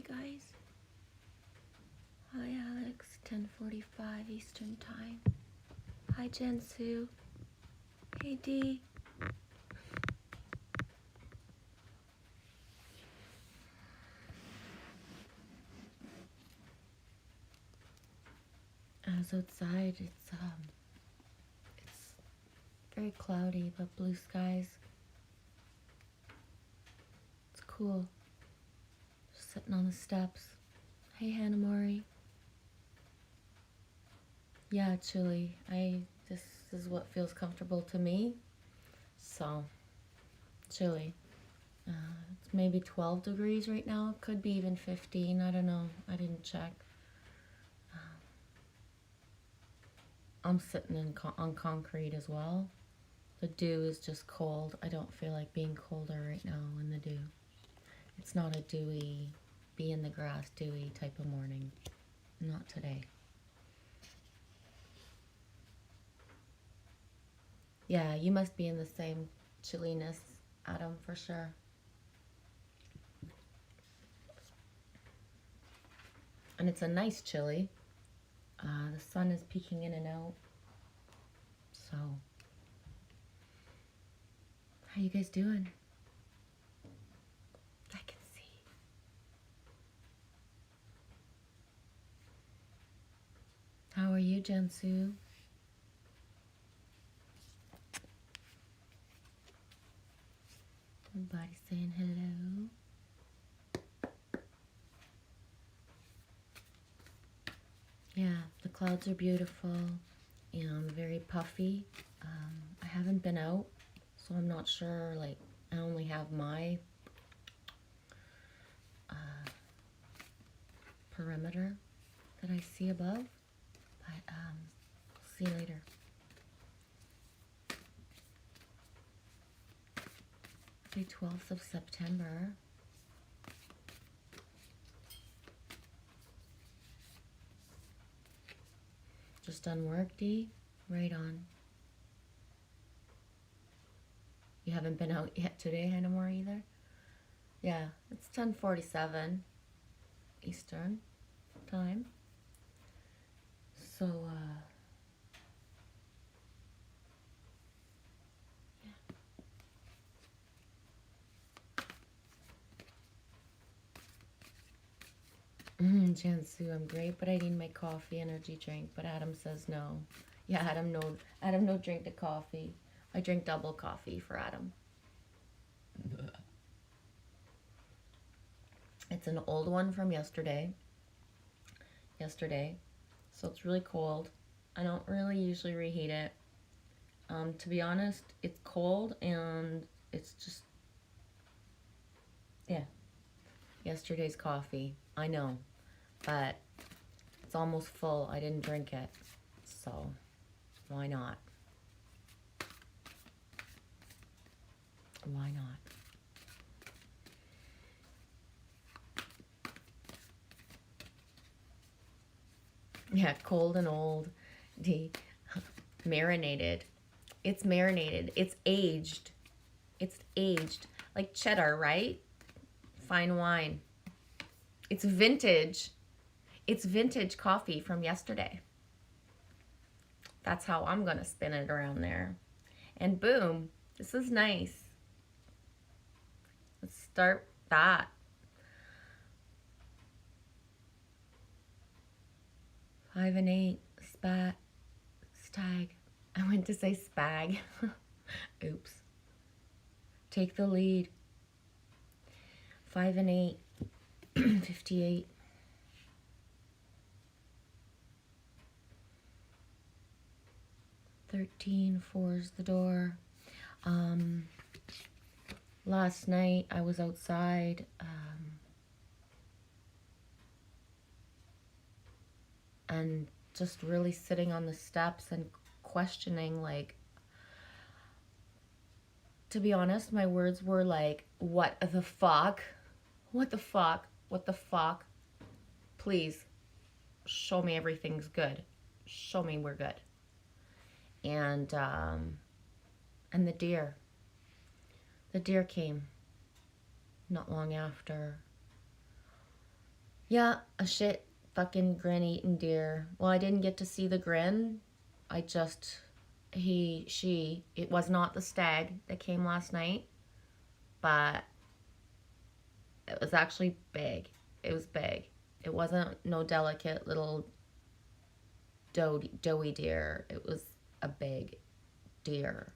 guys. Hi Alex, 10:45 Eastern Time. Hi Jensu. Hey Dee. As outside, it's very cloudy, but blue skies. It's cool. Just sitting on the steps. Hey Hannah Mori. Yeah, chilly. This is what feels comfortable to me. So, chilly. It's maybe 12 degrees right now. Could be even 15. I don't know. I didn't check. I'm sitting on concrete as well. The dew is just cold. I don't feel like being colder right now in the dew. It's not a dewy, be in the grass dewy type of morning. Not today. Yeah, you must be in the same chilliness, Adam, for sure. And it's a nice chilly. The sun is peeking in and out. So, how you guys doing? I can see. How are you, Jensu? Everybody saying hello. Yeah, the clouds are beautiful and very puffy. I haven't been out, so I'm not sure, like, I only have my perimeter that I see above, but we'll see later. The 12th of September. Just done work, Dee? Right on. You haven't been out yet today, Hannah Moore, either? Yeah, it's 10:47 Eastern Time. So, yeah. Jansu, I'm great, but I need my coffee energy drink. But Adam says no. Yeah, Adam no drink to coffee. I drink double coffee for Adam. It's an old one from yesterday. So it's really cold. I don't really usually reheat it. To be honest, it's cold and it's just, yeah, yesterday's coffee. I know, but it's almost full. I didn't drink it, so why not? Why not? Yeah, cold and old. Marinated. It's marinated. It's aged. It's aged. Like cheddar, right? Fine wine. It's vintage. It's vintage coffee from yesterday. That's how I'm going to spin it around there. And boom, this is nice. Let's start that. 5 and 8, stag. I went to say spag. Oops. Take the lead. 5 and 8, 58. $13, 4's the door. Last night I was outside. And just really sitting on the steps and questioning, like, to be honest, my words were like, what the fuck? What the fuck? What the fuck? Please, show me everything's good. Show me we're good. And the deer. The deer came not long after. Yeah, a shit fucking grin eating deer. Well, I didn't get to see the grin. I just, it was not the stag that came last night, but it was actually big. It was big. It wasn't no delicate little doughy deer. It was a big deer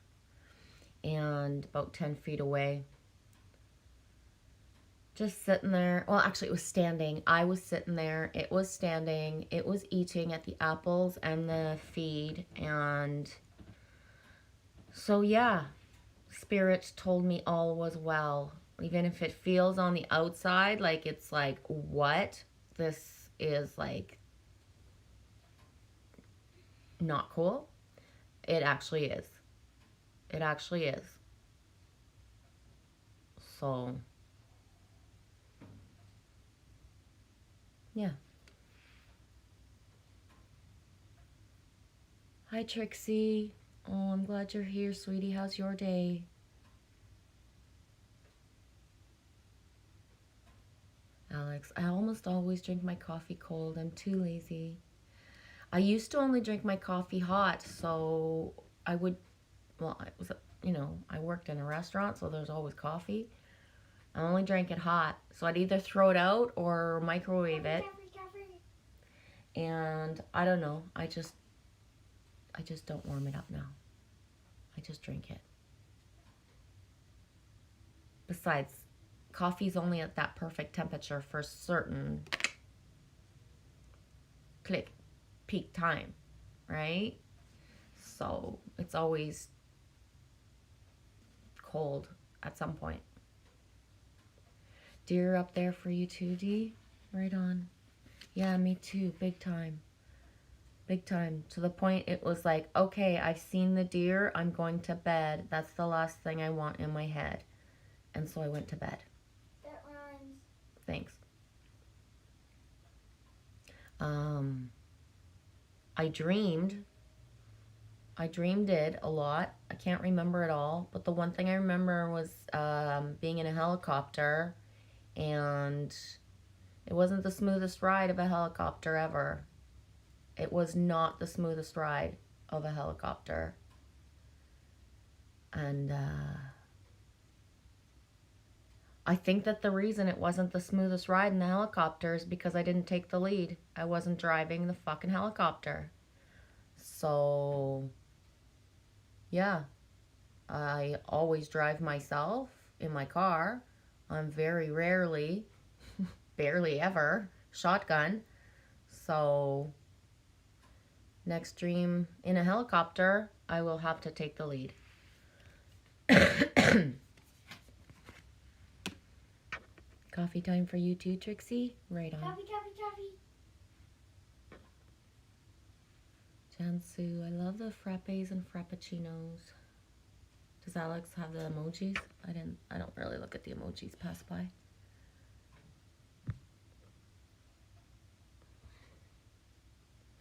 and about 10 feet away. Just sitting there. Well, actually, it was standing. I was sitting there. It was standing. It was eating at the apples and the feed. And so, yeah, Spirit told me all was well. Even if it feels on the outside like it's like, what? This is like not cool. It actually is. It actually is. So, yeah. Hi, Trixie. Oh, I'm glad you're here, sweetie. How's your day? Alex, I almost always drink my coffee cold. I'm too lazy. I used to only drink my coffee hot, so I would, well, I was, I worked in a restaurant, so there's always coffee. I only drank it hot, so I'd either throw it out or microwave it. And I don't know, I just don't warm it up now. I just drink it. Besides, coffee's only at that perfect temperature for certain peak time, right? So it's always cold at some point. Deer up there for you too, D? Right on. Yeah, me too. Big time. Big time. To the point it was like, okay, I've seen the deer. I'm going to bed. That's the last thing I want in my head. And so I went to bed. That rhymes. Thanks. I dreamed it a lot. I can't remember it all, but the one thing I remember was being in a helicopter, and it wasn't the smoothest ride of a helicopter ever. It was not the smoothest ride of a helicopter. And I think that the reason it wasn't the smoothest ride in the helicopter is because I didn't take the lead. I wasn't driving the fucking helicopter. So, yeah, I always drive myself in my car. I'm very rarely, barely ever, shotgun. So, next dream in a helicopter, I will have to take the lead. Coffee time for you too, Trixie? Right on. Coffee, coffee, coffee. Jansu, I love the frappes and frappuccinos. Does Alex have the emojis? I don't really look at the emojis pass by.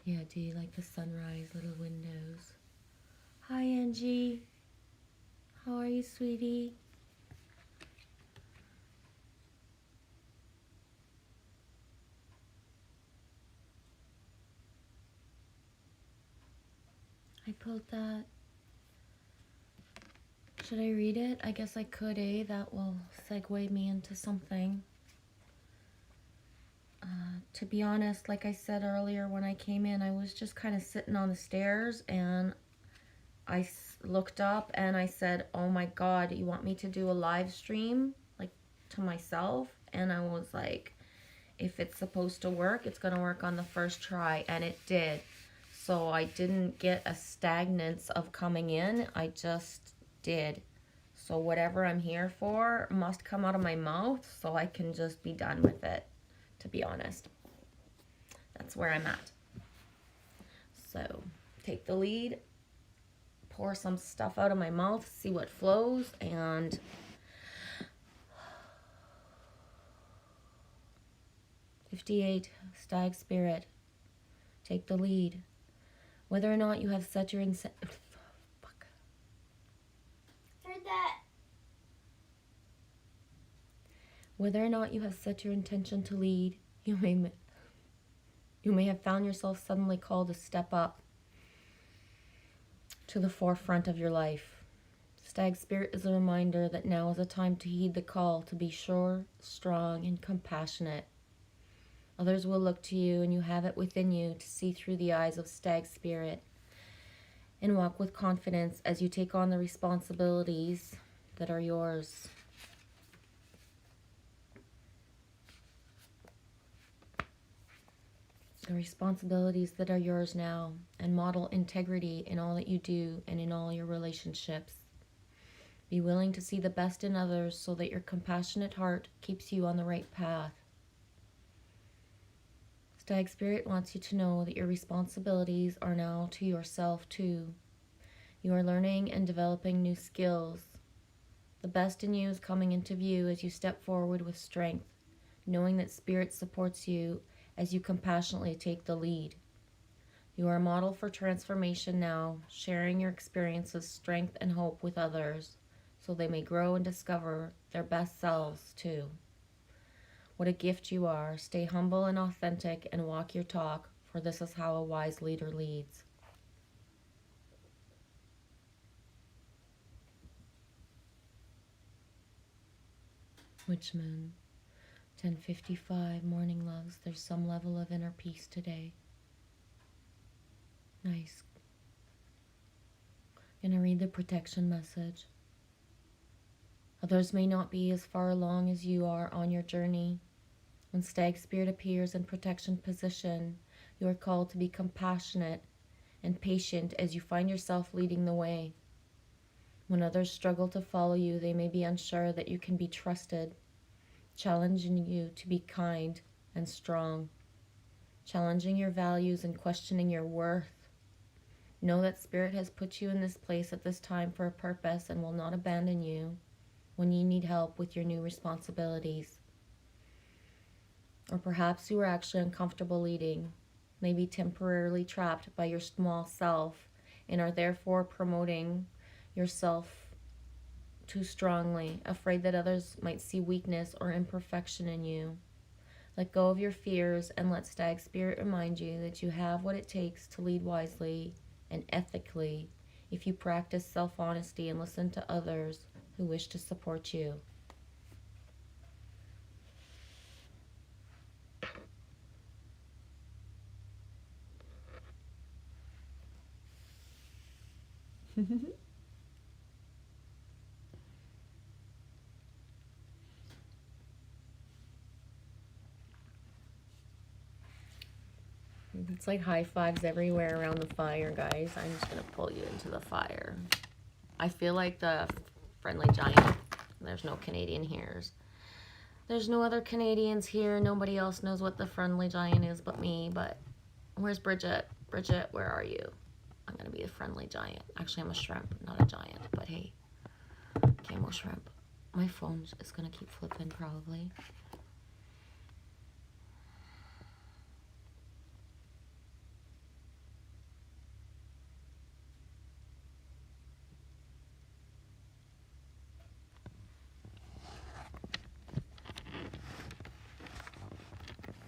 Yeah, do you like the sunrise, little windows? Hi, Angie. How are you, sweetie? I pulled that. Should I read it? I guess I could, eh? That will segue me into something. To be honest, like I said earlier when I came in, I was just kind of sitting on the stairs and I looked up and I said, oh my God, you want me to do a live stream like to myself? And I was like, if it's supposed to work, it's going to work on the first try. And it did. So I didn't get a stagnance of coming in. I just did. So whatever I'm here for must come out of my mouth so I can just be done with it, to be honest. That's where I'm at. So take the lead, pour some stuff out of my mouth, see what flows, and '58 Stag Spirit, take the lead. Whether or not you have set your fuck. Heard that. Whether or not you have set your intention to lead, You may have found yourself suddenly called to step up to the forefront of your life. Stag Spirit is a reminder that now is a time to heed the call to be sure, strong, and compassionate. Others will look to you, and you have it within you to see through the eyes of Stag Spirit and walk with confidence as you take on the responsibilities that are yours. The responsibilities that are yours now, and model integrity in all that you do and in all your relationships. Be willing to see the best in others so that your compassionate heart keeps you on the right path. Stag Spirit wants you to know that your responsibilities are now to yourself too. You are learning and developing new skills. The best in you is coming into view as you step forward with strength, knowing that Spirit supports you as you compassionately take the lead. You are a model for transformation now, sharing your experiences, strength, and hope with others so they may grow and discover their best selves too. What a gift you are. Stay humble and authentic and walk your talk, for this is how a wise leader leads. Witch Moon, 10:55, morning loves. There's some level of inner peace today. Nice. Gonna read the protection message. Others may not be as far along as you are on your journey. When Stag Spirit appears in protection position, you are called to be compassionate and patient as you find yourself leading the way. When others struggle to follow you, they may be unsure that you can be trusted, challenging you to be kind and strong, challenging your values and questioning your worth. Know that Spirit has put you in this place at this time for a purpose and will not abandon you when you need help with your new responsibilities. Or perhaps you are actually uncomfortable leading, maybe temporarily trapped by your small self, and are therefore promoting yourself too strongly, afraid that others might see weakness or imperfection in you. Let go of your fears and let Stag Spirit remind you that you have what it takes to lead wisely and ethically if you practice self-honesty and listen to others who wish to support you. It's like high fives everywhere around the fire, guys. I'm just going to pull you into the fire. I feel like the friendly giant. There's no Canadian here. There's no other Canadians here. Nobody else knows what the friendly giant is but me. But where's Bridget? Bridget, where are you? I'm going to be a friendly giant. Actually, I'm a shrimp, not a giant. But hey, camo shrimp. My phone is going to keep flipping probably.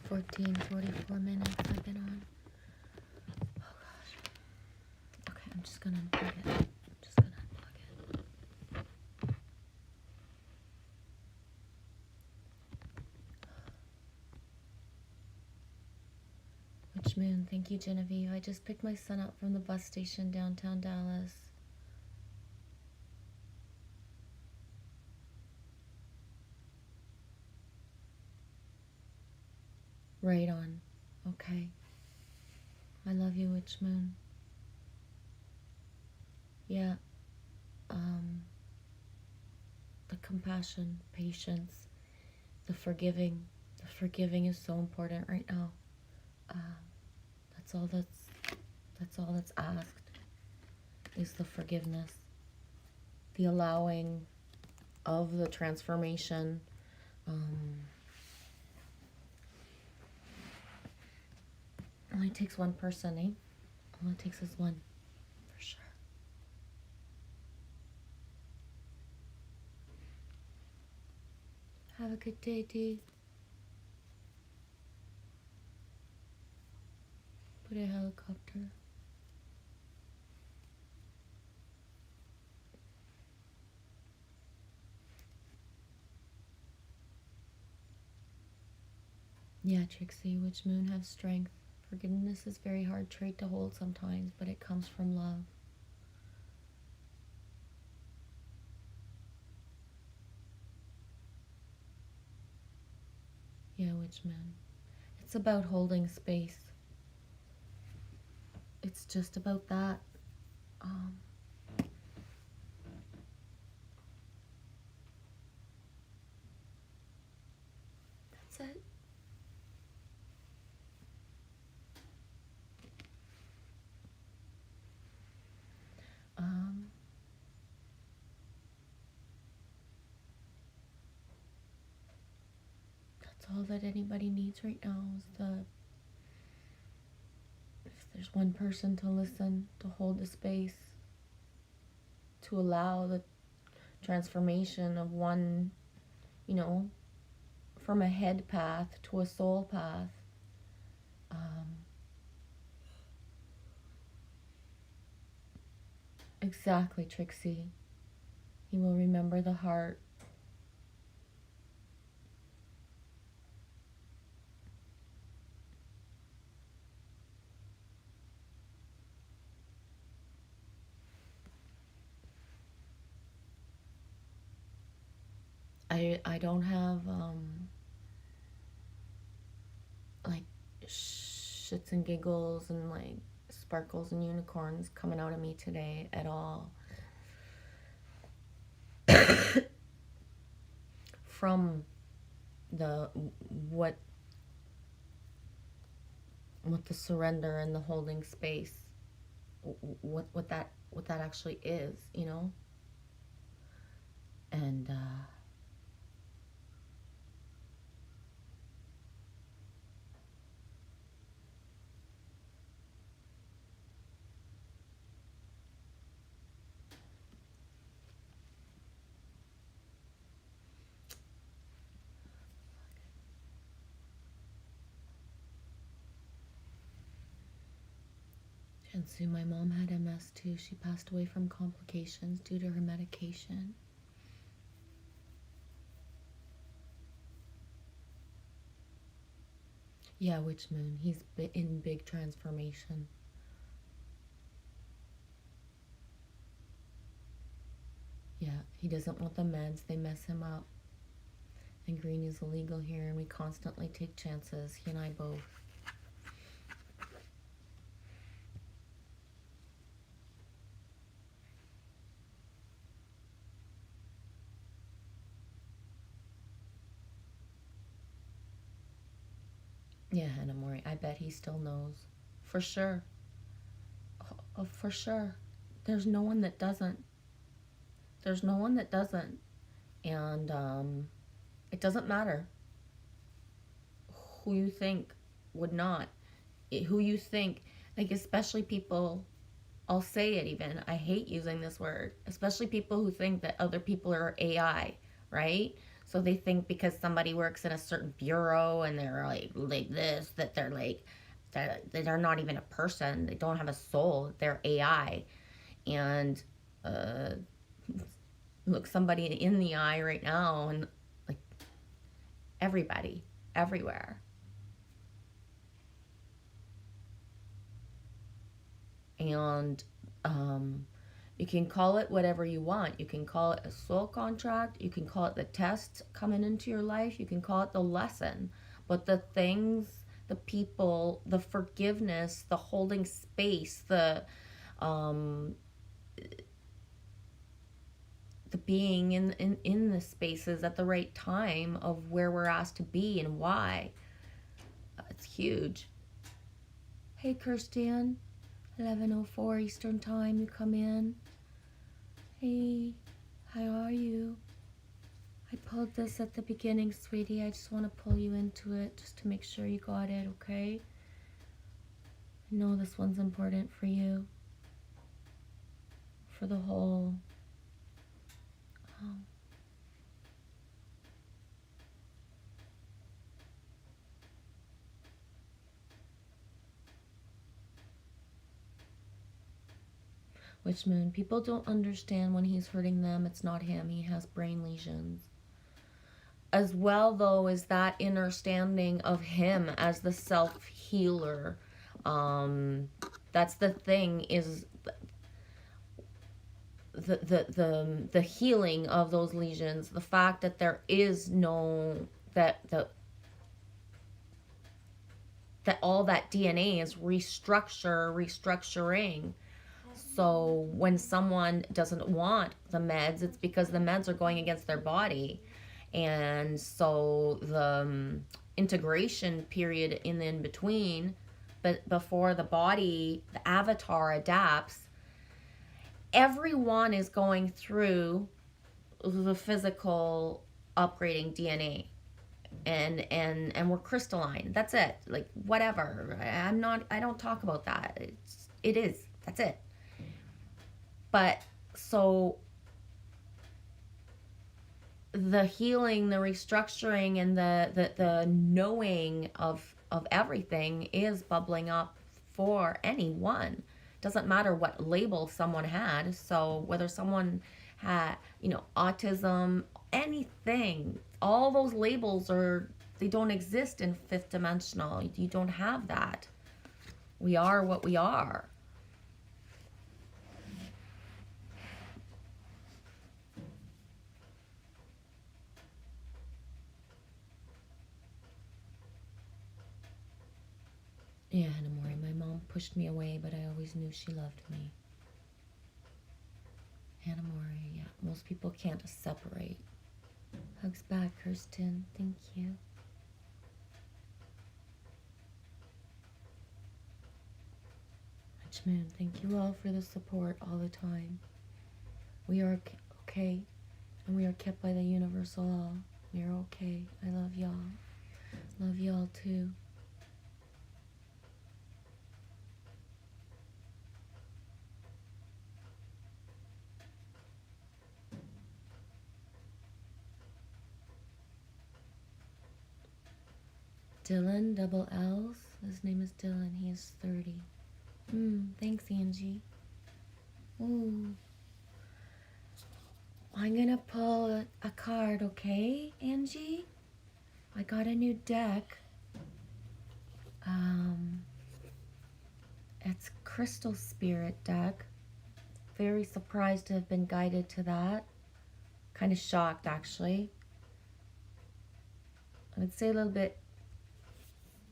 $14.44 minutes I've been on. Oh gosh. Okay, I'm just gonna unplug it. I'm just gonna unplug it. Witch Moon, thank you, Genevieve. I just picked my son up from the bus station downtown Dallas. Right on. Okay. I love you, Witch Moon. Yeah. The compassion, patience, the forgiving. The forgiving is so important right now. That's all that's asked is the forgiveness, the allowing of the transformation. Only takes one person, eh? All it takes is one, for sure. Have a good day, Dee. put a helicopter. Yeah, Trixie, Witch Moon have strength. Forgiveness is a very hard trait to hold sometimes, but it comes from love. Yeah, Witch Moon. It's about holding space. It's just about that. That's it. That's all that anybody needs right now is if there's one person to listen, to hold the space, to allow the transformation of one, from a head path to a soul path. Exactly, Trixie. He will remember the heart. I don't have like shits and giggles and like sparkles and unicorns coming out of me today at all. From the what the surrender and the holding space, what that actually is, and and so my mom had MS too. She passed away from complications due to her medication. Yeah, Witch Moon. He's in big transformation. Yeah, he doesn't want the meds. They mess him up. And green is illegal here, and we constantly take chances. He and I both. Yeah, Hannah Mori. I bet he still knows. For sure. Oh, for sure. There's no one that doesn't. There's no one that doesn't. And it doesn't matter who you think would not. Who you think, like, especially people, I'll say it even, I hate using this word, especially people who think that other people are AI, right? So they think because somebody works in a certain bureau and they're like this, that they're like, they're not even a person. They don't have a soul. They're AI. And look somebody in the eye right now, and like everybody, everywhere. And you can call it whatever you want. You can call it a soul contract. You can call it the test coming into your life. You can call it the lesson. But the things, the people, the forgiveness, the holding space, the being in the spaces at the right time of where we're asked to be and why. It's huge. Hey, Kirsten. 11:04 Eastern Time, you come in. Hey, how are you? I pulled this at the beginning, sweetie. I just want to pull you into it just to make sure you got it, okay? I know this one's important for you. For the whole... Witch moon. People don't understand when he's hurting them. It's not him. He has brain lesions. As well, though, is that understanding of him as the self-healer. That's the thing, is the healing of those lesions. The fact that there is no, that all that DNA is restructuring. So when someone doesn't want the meds, it's because the meds are going against their body. And so the integration period in between, but before the body, the avatar adapts, everyone is going through the physical upgrading DNA. And we're crystalline. That's it. Like, whatever. I don't talk about that. That's it. But so the healing, the restructuring, and the knowing of everything is bubbling up for anyone. Doesn't matter what label someone had. So whether someone had, autism, anything, all those labels they don't exist in fifth dimensional. You don't have that. We are what we are. Yeah, Hanamori, my mom pushed me away, but I always knew she loved me. Hanamori, yeah, most people can't separate. Hugs back, Kirsten, thank you. Witch Moon, thank you all for the support all the time. We are okay, and we are kept by the universal law. We are okay. I love y'all. Love y'all too. Dylan, double L's. His name is Dylan. He is 30. Thanks, Angie. Ooh. I'm gonna pull a card, okay, Angie? I got a new deck. It's Crystal Spirit deck. Very surprised to have been guided to that. Kind of shocked, actually. I would say a little bit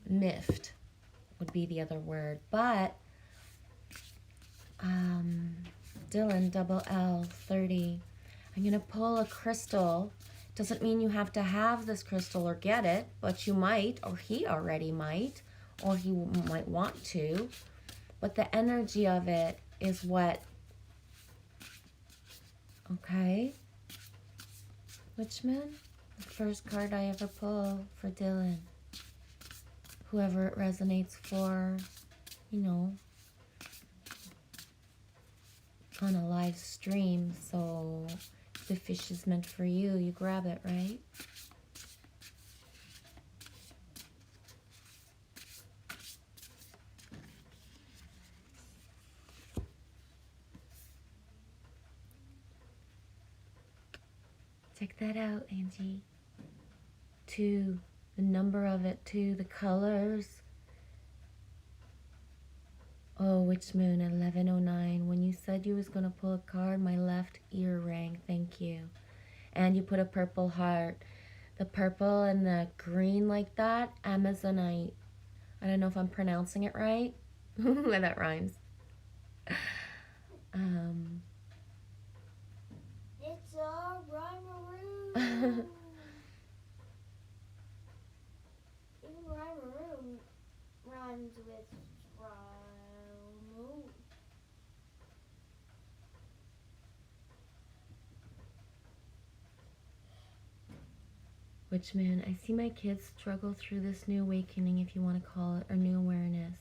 miffed would be the other word. But Dylan, double L, 30. I'm going to pull a crystal. Doesn't mean you have to have this crystal or get it, but you might, or he already might, or he might want to. But the energy of it is what, okay? Witchman, the first card I ever pull for Dylan. Whoever it resonates for, on a live stream. So if the fish is meant for you, you grab it, right? Check that out, Angie. 2, the number of it, 2, the colors. Oh, Witch Moon, 1109. When you said you was going to pull a card, my left ear rang. Thank you. And you put a purple heart. The purple and the green like that, Amazonite. I don't know if I'm pronouncing it right. That rhymes. It's a rhyme-a-roo. Even rhyme-a-roo rhymes with rhyme-a-roo. Witch Moon, I see my kids struggle through this new awakening, if you want to call it, or new awareness.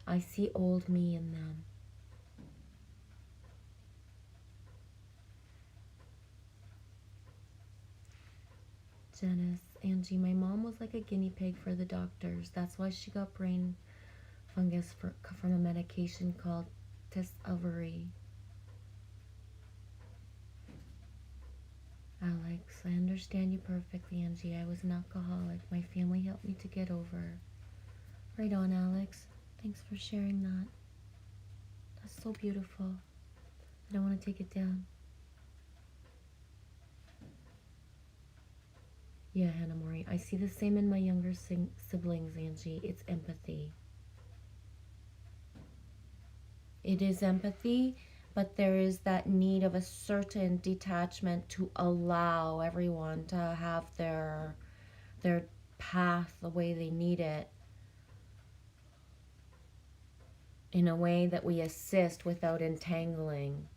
I see old me in them. Janice, Angie, my mom was like a guinea pig for the doctors. That's why she got brain fungus from a medication called Tisovary. Alex, I understand you perfectly, Angie. I was an alcoholic. My family helped me to get over. Right on, Alex. Thanks for sharing that. That's so beautiful. I don't want to take it down. Yeah, Hannah Mori. I see the same in my younger siblings, Angie. It's empathy. It is empathy, but there is that need of a certain detachment to allow everyone to have their path the way they need it, in a way that we assist without entangling.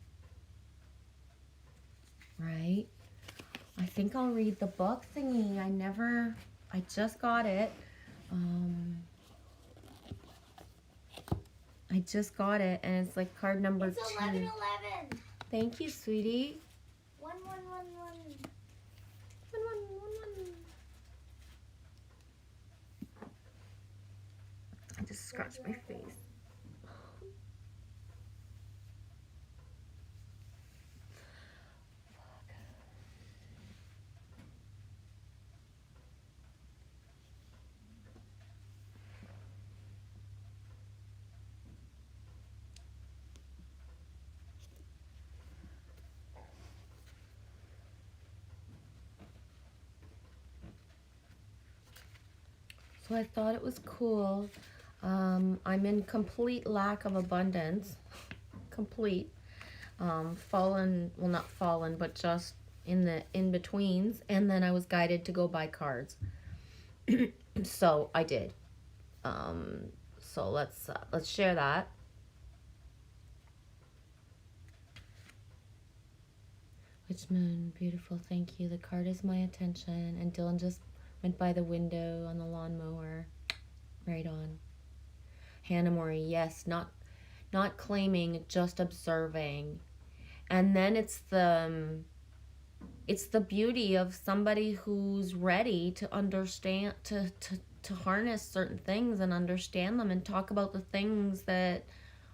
Right? I think I'll read the book thingy. I just got it. I just got it, and it's like card number It's 2. 11:11. Thank you, sweetie. 1111. I just scratched my face. So I thought it was cool. I'm in complete lack of abundance. Complete. Fallen, well, not fallen, but just in the in-betweens. And then I was guided to go buy cards. So I did. So let's share that. Witch Moon, beautiful, thank you. The card is my attention. And Dylan just went by the window on the lawnmower. Right on. Hannah Mori, yes, not claiming, just observing. And then it's the beauty of somebody who's ready to understand, to harness certain things and understand them and talk about the things that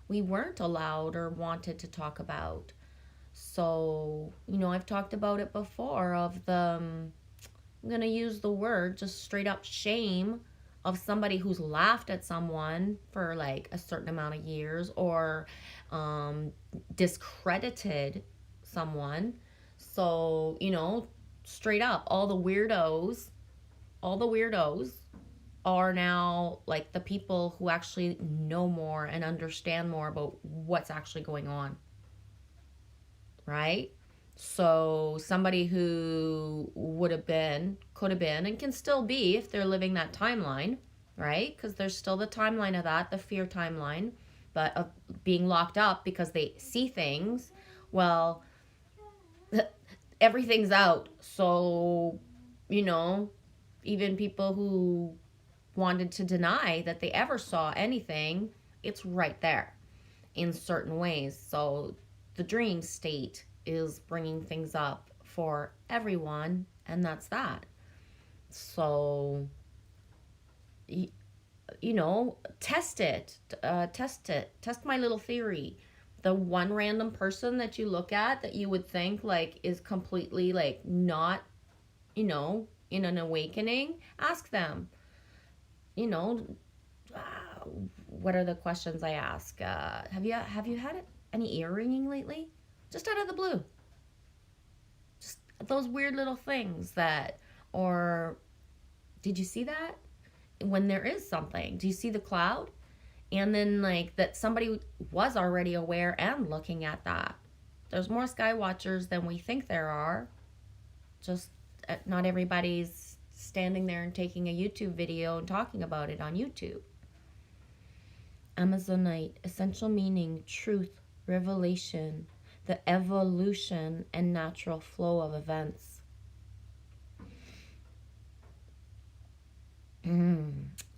we weren't allowed or wanted to talk about. So, I've talked about it before of I'm going to use the word just straight up shame of somebody who's laughed at someone for like a certain amount of years or discredited someone. So, straight up, all the weirdos are now like the people who actually know more and understand more about what's actually going on. Right? So somebody who would have been, could have been, and can still be if they're living that timeline, right? Because there's still the timeline of that, the fear timeline, but of being locked up because they see things. Well, everything's out. So, even people who wanted to deny that they ever saw anything, it's right there in certain ways. So the dream state is bringing things up for everyone, and that's that. So, test it. Test my little theory. The one random person that you look at that you would think like is completely like not, in an awakening, ask them. What are the questions I ask? Have you had any ear ringing lately? Just out of the blue. Just those weird little things that, or did you see that? When there is something, do you see the cloud? And then like that somebody was already aware and looking at that. There's more sky watchers than we think there are. Just not everybody's standing there and taking a YouTube video and talking about it on YouTube. Amazonite, essential meaning, truth, revelation, the evolution and natural flow of events.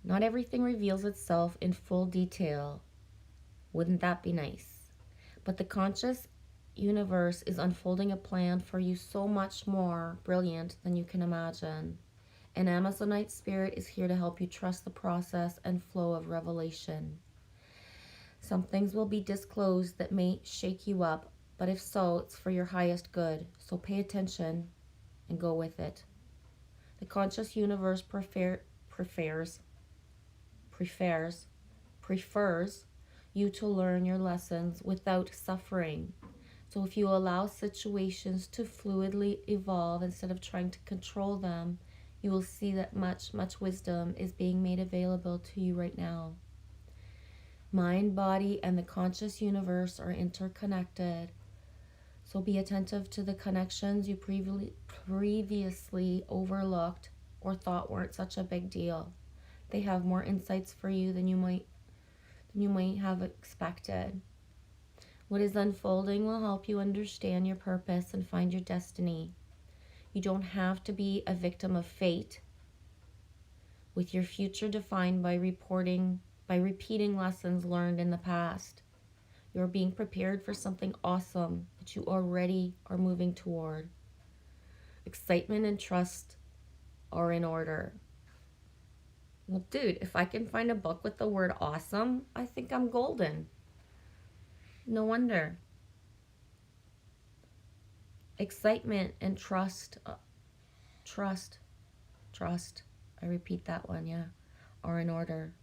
Not everything reveals itself in full detail. Wouldn't that be nice? But the conscious universe is unfolding a plan for you so much more brilliant than you can imagine. An Amazonite spirit is here to help you trust the process and flow of revelation. Some things will be disclosed that may shake you up, but if so, it's for your highest good. So pay attention. and go with it. The conscious universe prefers you to learn your lessons without suffering. So if you allow situations to fluidly evolve instead of trying to control them, you will see that much wisdom is being made available to you right now. Mind, body, and the conscious universe are interconnected. So be attentive to the connections you previously overlooked or thought weren't such a big deal. They have more insights for you than you might have expected. What is unfolding will help you understand your purpose and find your destiny. You don't have to be a victim of fate, with your future defined by repeating lessons learned in the past. You're being prepared for something awesome that you already are moving toward. Excitement and trust are in order. Well, dude, if I can find a book with the word awesome, I think I'm golden. No wonder. Excitement and trust. Trust. I repeat that one, yeah. Are in order.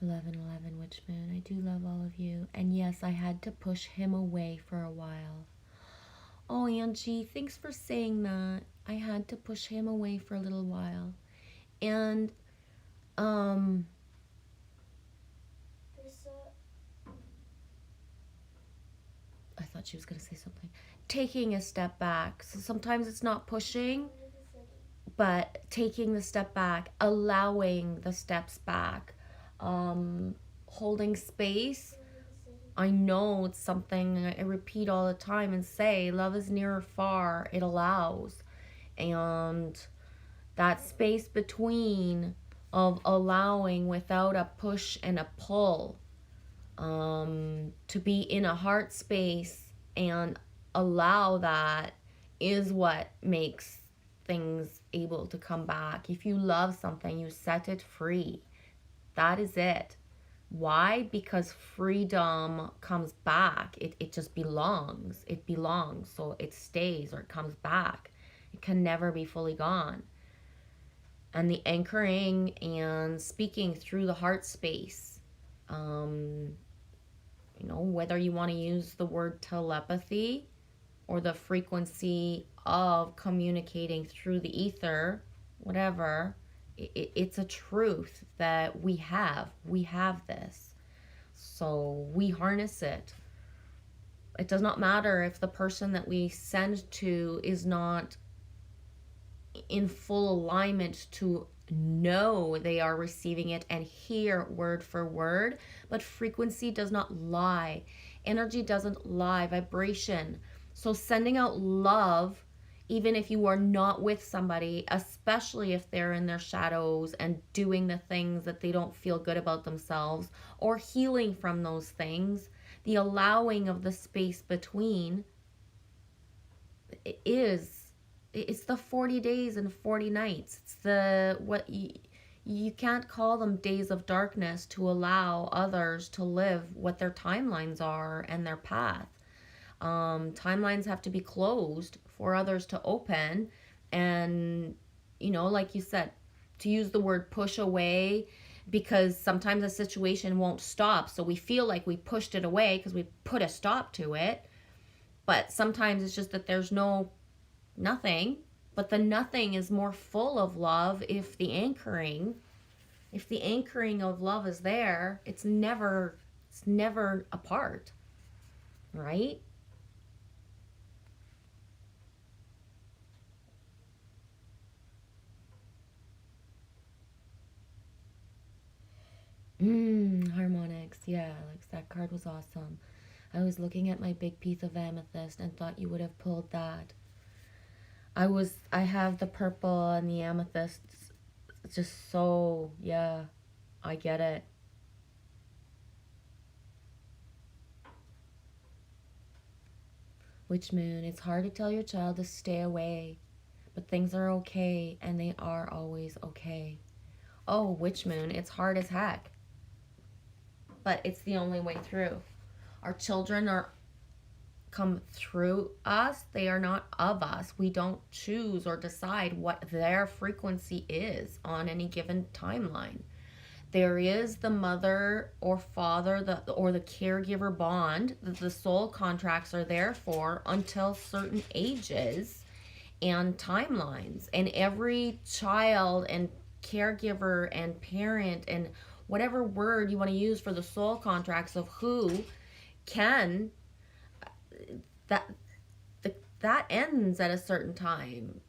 Eleven, Witch Moon. I do love all of you. And yes, I had to push him away for a while. Oh, Angie, thanks for saying that. I had to push him away for a little while. And, I thought she was going to say something. Taking a step back. So sometimes it's not pushing, but taking the step back, allowing the steps back, holding space. I know it's something I repeat all the time and say, love is near or far, it allows. And that space between of allowing without a push and a pull, to be in a heart space and allow that is what makes things able to come back. If you love something, you set it free. That is it. Why? Because freedom comes back. It just belongs. It belongs. So it stays or it comes back. It can never be fully gone. And the anchoring and speaking through the heart space, whether you want to use the word telepathy or the frequency of communicating through the ether, whatever, it's a truth that we have this, so we harness it. It does not matter if the person that we send to is not in full alignment to know they are receiving it and hear word for word, but frequency does not lie, energy doesn't lie, vibration. So sending out love, even if you are not with somebody, especially if they're in their shadows and doing the things that they don't feel good about themselves, or healing from those things, the allowing of the space between it's the 40 days and 40 nights. It's you can't call them days of darkness to allow others to live what their timelines are and their path. Timelines have to be closed for others to open. And, like you said, to use the word push away, because sometimes a situation won't stop. So we feel like we pushed it away because we put a stop to it. But sometimes it's just that there's nothing. But the nothing is more full of love if the anchoring of love is there. It's never apart, right? Yeah, Alex, that card was awesome. I was looking at my big piece of amethyst and thought you would have pulled that. I have the purple and the amethyst. It's just so, yeah, I get it. Witch moon, it's hard to tell your child to stay away, but things are okay and they are always okay. Oh, witch moon, it's hard as heck, but it's the only way through. Our children are come through us, they are not of us. We don't choose or decide what their frequency is on any given timeline. There is the mother or father or the caregiver bond that the soul contracts are there for until certain ages and timelines. And every child and caregiver and parent and whatever word you want to use for the soul contracts of who can, that that ends at a certain time.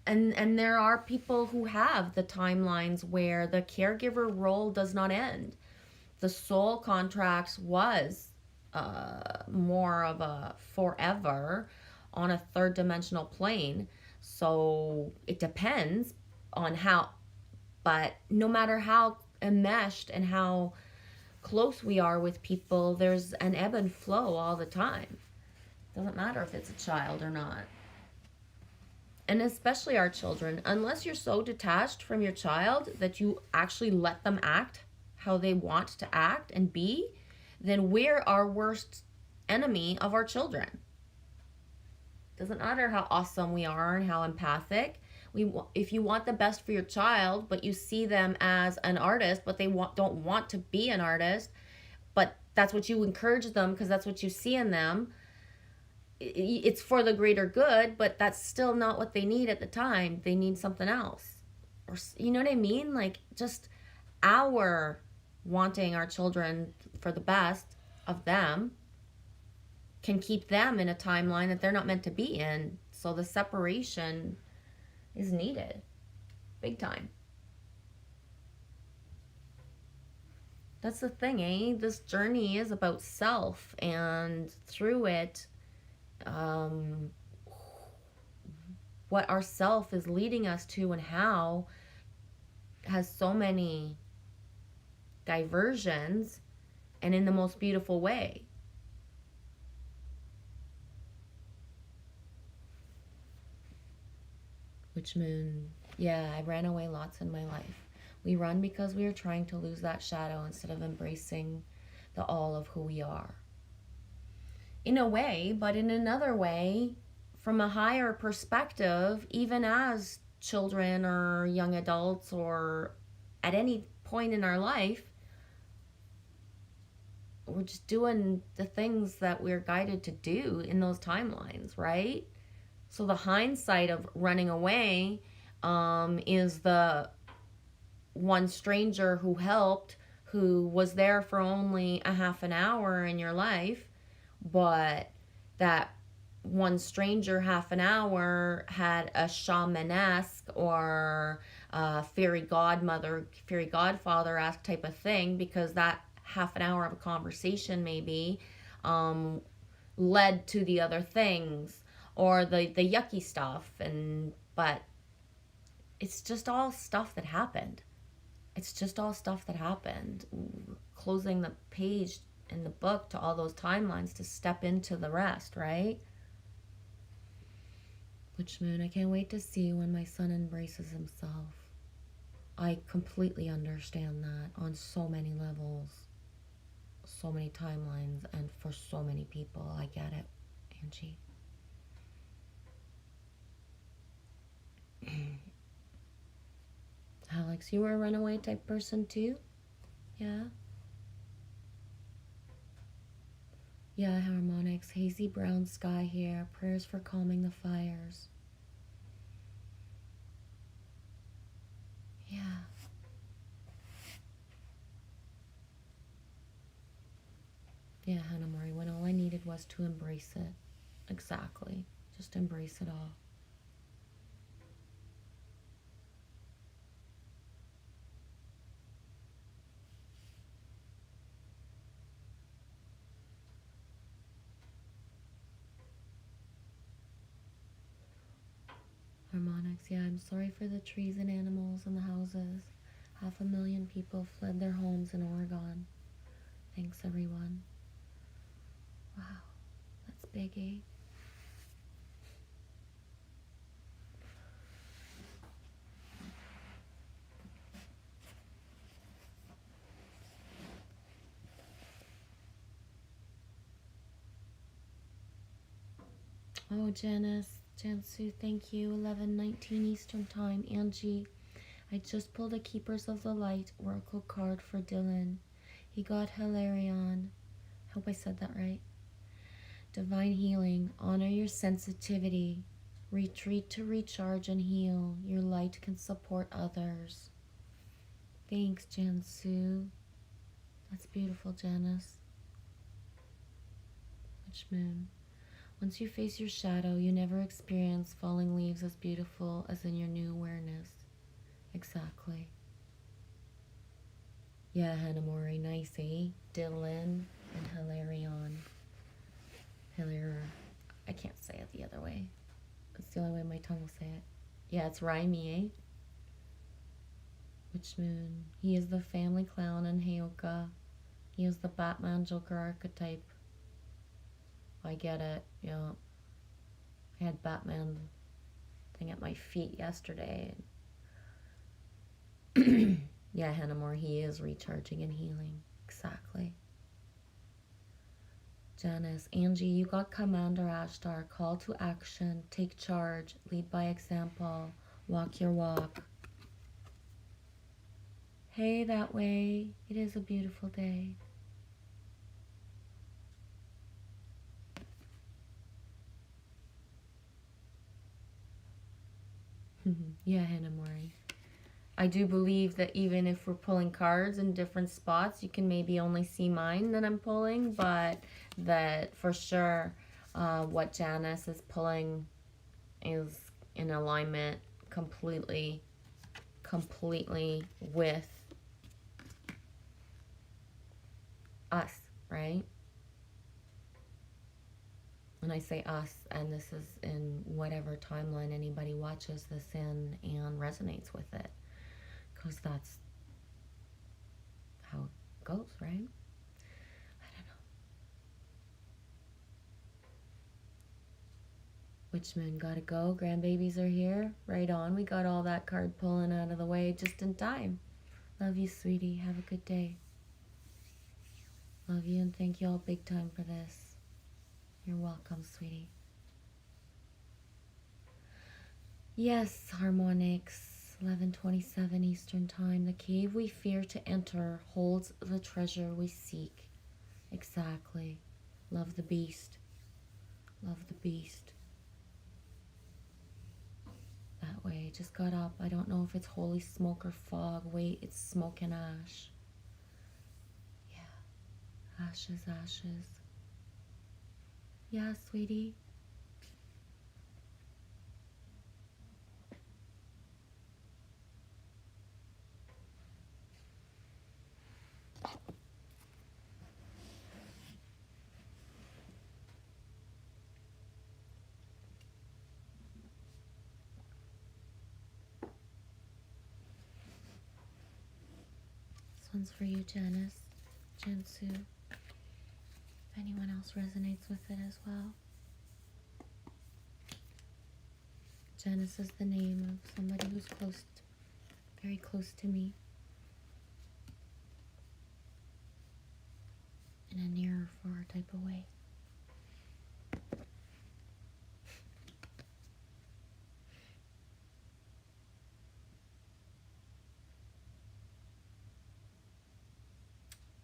And there are people who have the timelines where the caregiver role does not end. The soul contracts was more of a forever on a third dimensional plane. So it depends on how, but no matter how enmeshed and how close we are with people, there's an ebb and flow all the time. Doesn't matter if it's a child or not. And especially our children, unless you're so detached from your child that you actually let them act how they want to act and be, then we're our worst enemy of our children. Doesn't matter how awesome we are and how empathic. If you want the best for your child, but you see them as an artist, but they don't want to be an artist, but that's what you encourage them because that's what you see in them. It's for the greater good, but that's still not what they need at the time. They need something else. Or, you know what I mean? Like, just our wanting our children for the best of them can keep them in a timeline that they're not meant to be in. So the separation is needed. Big time. That's the thing, eh? This journey is about self, and through it, what our self is leading us to and how has so many diversions and in the most beautiful way. Witch moon, yeah, I ran away lots in my life. We run because we are trying to lose that shadow instead of embracing the all of who we are. In a way, but in another way, from a higher perspective, even as children or young adults or at any point in our life, we're just doing the things that we're guided to do in those timelines, right? So the hindsight of running away is the one stranger who helped, who was there for only a half an hour in your life, but that one stranger half an hour had a shamanesque or fairy godmother, fairy godfather-esque type of thing, because that half an hour of a conversation maybe led to the other things or the yucky stuff. But it's just all stuff that happened. It's just all stuff that happened. Closing the page in the book to all those timelines to step into the rest, right? Witch moon, I can't wait to see when my son embraces himself. I completely understand that on so many levels, so many timelines, and for so many people. I get it, Angie. Alex, you were a runaway type person too? Yeah? Yeah, harmonics, hazy brown sky here, prayers for calming the fires. Yeah. Yeah, Hannah Marie, when all I needed was to embrace it. Exactly. Just embrace it all. Harmonics, yeah, I'm sorry for the trees and animals and the houses. 500,000 people fled their homes in Oregon. Thanks, everyone. Wow, that's big, eh? Oh, Janice, Jansu, thank you. 11:19 Eastern Time. Angie, I just pulled a Keepers of the Light Oracle card for Dylan. He got Hilarion. Hope I said that right. Divine healing. Honor your sensitivity. Retreat to recharge and heal. Your light can support others. Thanks, Jansu. That's beautiful, Janice. Witch Moon. Once you face your shadow, you never experience falling leaves as beautiful as in your new awareness. Exactly. Yeah, Hanamori, nice, eh? Dylan and Hilarion. I can't say it the other way. It's the only way my tongue will say it. Yeah, it's rhymey, eh? Witch Moon. He is the family clown in Heyoka. He is the Batman Joker archetype. I get it, yeah. I had Batman thing at my feet yesterday. Yeah, Hanamore, he is recharging and healing. Exactly. Janice, Angie, you got Commander Ashtar. Call to action. Take charge. Lead by example. Walk your walk. Hey, that way. It is a beautiful day. Yeah, Hanamori. I do believe that even if we're pulling cards in different spots, you can maybe only see mine that I'm pulling, but that for sure what Janice is pulling is in alignment completely with us, right? And I say us, and this is in whatever timeline anybody watches this in and resonates with it, because that's how it goes, right? I don't know. Witch Moon, gotta go. Grandbabies are here. Right on. We got all that card pulling out of the way just in time. Love you, sweetie. Have a good day. Love you and thank you all big time for this. You're welcome, sweetie. Yes, Harmonics, 11:27 Eastern Time. The cave we fear to enter holds the treasure we seek. Exactly. Love the beast. Love the beast. That way. Just got up. I don't know if it's holy smoke or fog. Wait, it's smoke and ash. Yeah. Ashes, ashes. Yeah, sweetie. This one's for you, Janice. Jansu. If anyone else resonates with it as well. Janice is the name of somebody who's close, very close to me. In a nearer far type of way.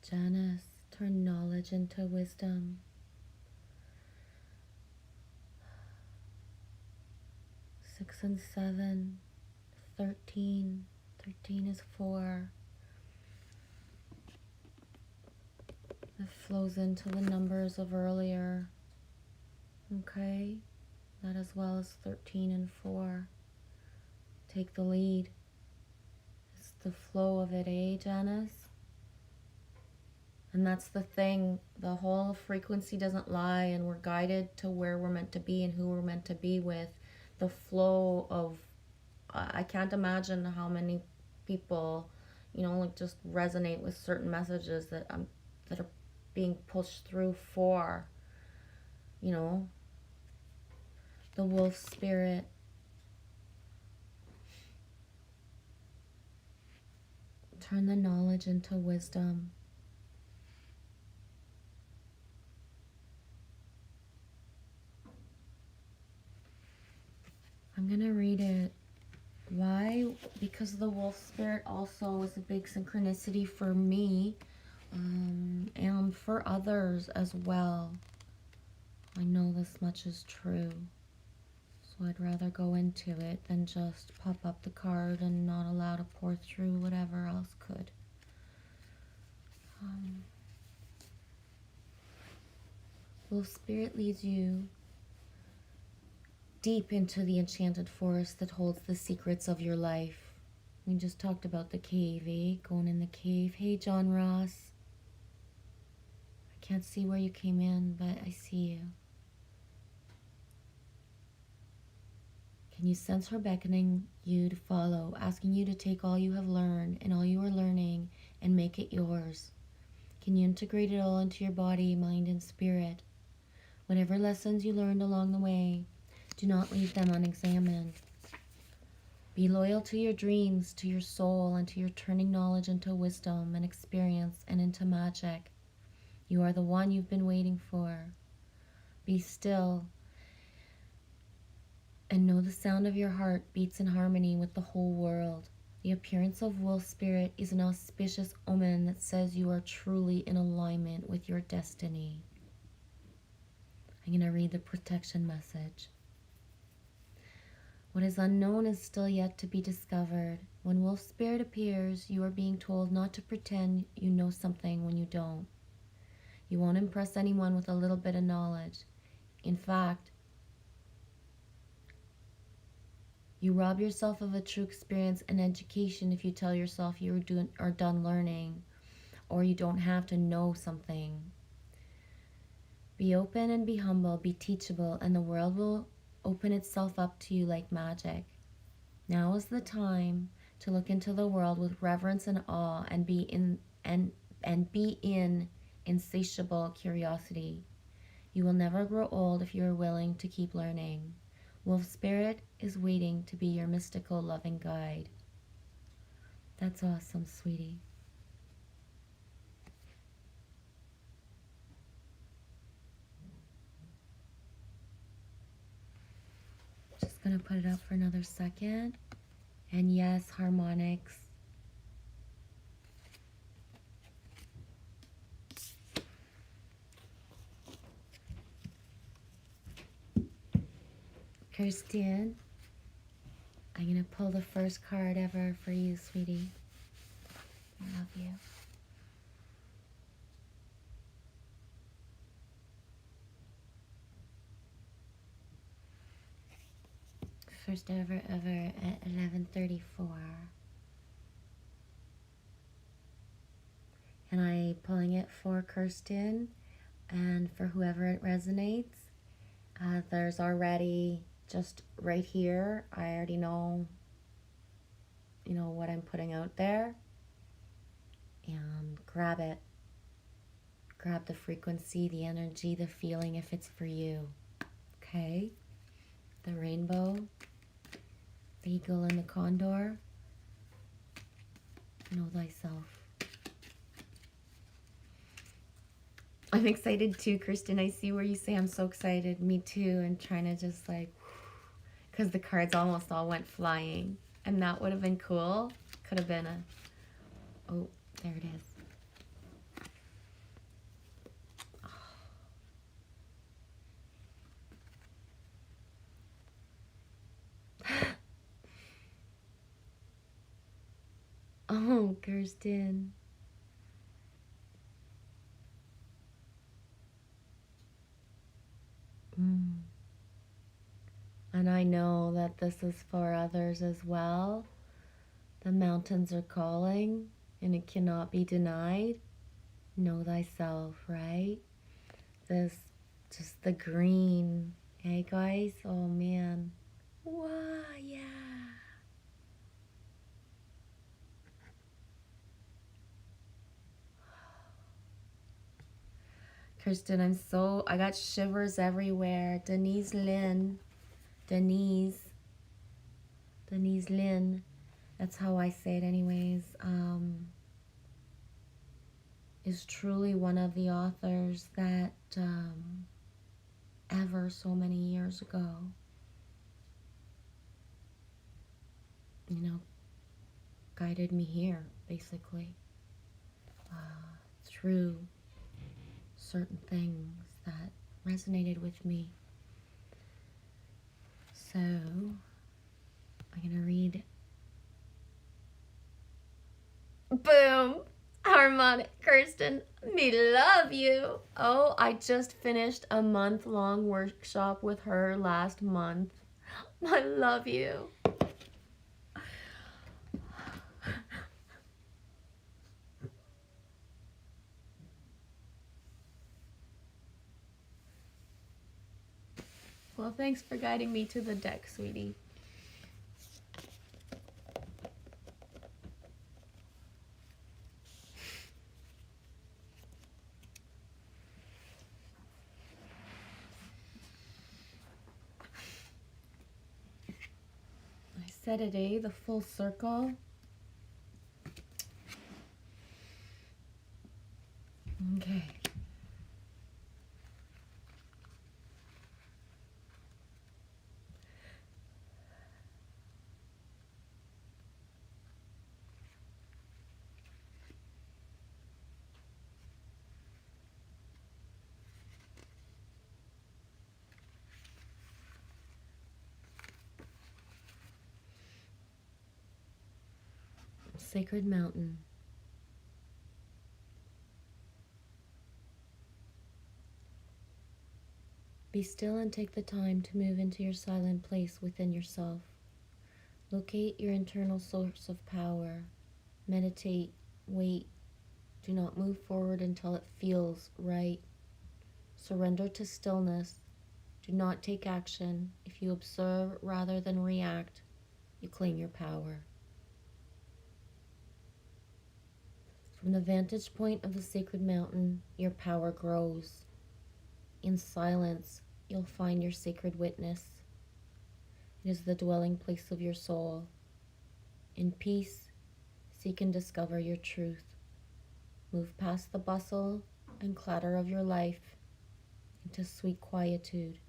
Janice, turn knowledge into wisdom. 6 and 7, 13. 13 is 4. It flows into the numbers of earlier. Okay? That as well as 13 and 4. Take the lead. It's the flow of it, eh, Janice? And that's the thing. The whole frequency doesn't lie, and we're guided to where we're meant to be and who we're meant to be with. the flow of, I can't imagine how many people, like just resonate with certain messages that are being pushed through for, you know, the wolf spirit. Turn the knowledge into wisdom. I'm going to read it. Why? Because the wolf spirit also is a big synchronicity for me, and for others as well. I know this much is true. So I'd rather go into it than just pop up the card and not allow to pour through whatever else could. Wolf spirit leads you deep into the enchanted forest that holds the secrets of your life. We just talked about the cave, eh? Going in the cave. Hey, John Ross. I can't see where you came in, but I see you. Can you sense her beckoning you to follow, asking you to take all you have learned and all you are learning and make it yours? Can you integrate it all into your body, mind, and spirit? Whatever lessons you learned along the way, do not leave them unexamined. Be loyal to your dreams, to your soul, and to your turning knowledge into wisdom and experience and into magic. You are the one you've been waiting for. Be still and know the sound of your heart beats in harmony with the whole world. The appearance of wolf spirit is an auspicious omen that says you are truly in alignment with your destiny. I'm going to read the protection message. What is unknown is still yet to be discovered. When wolf spirit appears, you are being told not to pretend you know something when you don't. You won't impress anyone with a little bit of knowledge. In fact, you rob yourself of a true experience and education if you tell yourself you are done learning, or you don't have to know something. Be open and be humble, be teachable, and the world will open itself up to you like magic. Now is the time to look into the world with reverence and awe and be in insatiable curiosity. You will never grow old if you are willing to keep learning. Wolf spirit is waiting to be your mystical loving guide. That's awesome, sweetie. Just gonna put it up for another second. And yes, harmonics. Kirsten, I'm going to pull the first card ever for you, sweetie. I love you. First ever at 11:34. And I'm pulling it for Kirsten and for whoever it resonates. There's already just right here, I already know, what I'm putting out there. And grab it. Grab the frequency, the energy, the feeling if it's for you. Okay? The rainbow, the eagle, and the condor. Know thyself. I'm excited too, Kristen. I see where you say I'm so excited. Me too. And trying to just because the cards almost all went flying. And that would have been cool. Could have been oh, there it is. Oh, Kirsten. And I know that this is for others as well. The mountains are calling, and it cannot be denied. Know thyself, right? Just the green. Hey, guys? Oh, man. Wow, yeah. Kirsten, I got shivers everywhere. Denise Lynn. Denise Lynn. That's how I say it anyways. Is truly one of the authors that ever so many years ago, guided me here, basically, through certain things that resonated with me. So, I'm going to read. Boom! Harmonic Kirsten, me love you. Oh, I just finished a month-long workshop with her last month. I love you. Well, thanks for guiding me to the deck, sweetie. I said it, eh? The full circle. Okay. Sacred Mountain. Be still and take the time to move into your silent place within yourself. Locate your internal source of power. Meditate. Wait. Do not move forward until it feels right. Surrender to stillness. Do not take action. If you observe rather than react, you claim your power. From the vantage point of the sacred mountain, your power grows. In silence, you'll find your sacred witness. It is the dwelling place of your soul. In peace, seek and discover your truth. Move past the bustle and clatter of your life into sweet quietude.